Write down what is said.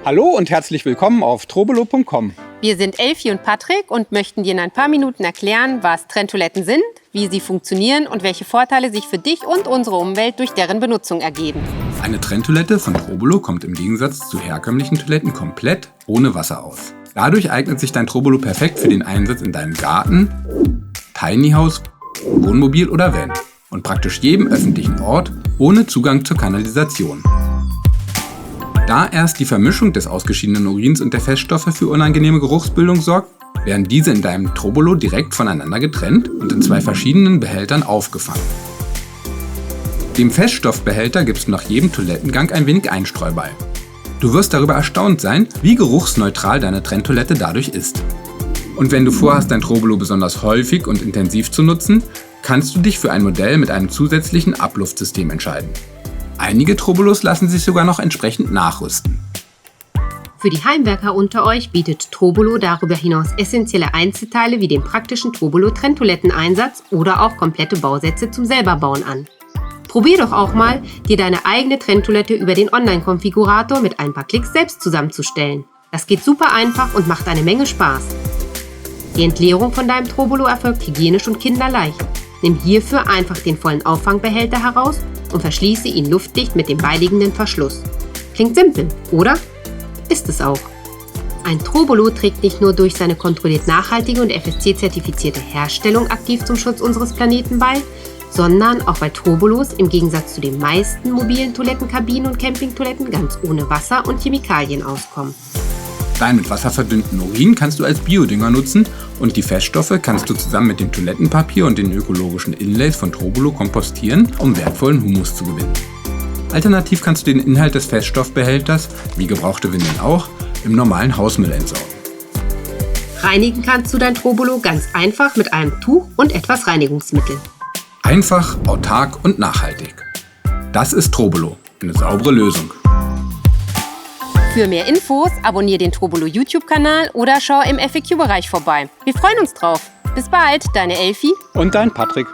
Hallo und herzlich willkommen auf trobolo.com. Wir sind Elfi und Patrick und möchten dir in ein paar Minuten erklären, was Trenntoiletten sind, wie sie funktionieren und welche Vorteile sich für dich und unsere Umwelt durch deren Benutzung ergeben. Eine Trenntoilette von Trobolo kommt im Gegensatz zu herkömmlichen Toiletten komplett ohne Wasser aus. Dadurch eignet sich dein Trobolo perfekt für den Einsatz in deinem Garten, Tiny House, Wohnmobil oder Van und praktisch jedem öffentlichen Ort ohne Zugang zur Kanalisation. Da erst die Vermischung des ausgeschiedenen Urins und der Feststoffe für unangenehme Geruchsbildung sorgt, werden diese in deinem Trobolo direkt voneinander getrennt und in 2 verschiedenen Behältern aufgefangen. Dem Feststoffbehälter gibst du nach jedem Toilettengang ein wenig Einstreu bei. Du wirst darüber erstaunt sein, wie geruchsneutral deine Trenntoilette dadurch ist. Und wenn du vorhast, dein Trobolo besonders häufig und intensiv zu nutzen, kannst du dich für ein Modell mit einem zusätzlichen Abluftsystem entscheiden. Einige Trobolos lassen sich sogar noch entsprechend nachrüsten. Für die Heimwerker unter euch bietet Trobolo darüber hinaus essentielle Einzelteile wie den praktischen Trobolo-Trenntoiletteneinsatz oder auch komplette Bausätze zum Selberbauen an. Probier doch auch mal, dir deine eigene Trenntoilette über den Online-Konfigurator mit ein paar Klicks selbst zusammenzustellen. Das geht super einfach und macht eine Menge Spaß. Die Entleerung von deinem Trobolo erfolgt hygienisch und kinderleicht. Nimm hierfür einfach den vollen Auffangbehälter heraus und verschließe ihn luftdicht mit dem beiliegenden Verschluss. Klingt simpel, oder? Ist es auch. Ein Trobolo trägt nicht nur durch seine kontrolliert nachhaltige und FSC-zertifizierte Herstellung aktiv zum Schutz unseres Planeten bei, sondern auch weil Trobolos im Gegensatz zu den meisten mobilen Toilettenkabinen und Campingtoiletten ganz ohne Wasser und Chemikalien auskommen. Dein mit Wasser verdünnten Urin kannst du als Biodünger nutzen und die Feststoffe kannst du zusammen mit dem Toilettenpapier und den ökologischen Inlays von Trobolo kompostieren, um wertvollen Humus zu gewinnen. Alternativ kannst du den Inhalt des Feststoffbehälters, wie gebrauchte Windeln auch, im normalen Hausmüll entsorgen. Reinigen kannst du dein Trobolo ganz einfach mit einem Tuch und etwas Reinigungsmittel. Einfach, autark und nachhaltig. Das ist Trobolo, eine saubere Lösung. Für mehr Infos abonniere den Trobolo YouTube-Kanal oder schau im FAQ-Bereich vorbei. Wir freuen uns drauf. Bis bald, deine Elfi Und dein Patrick.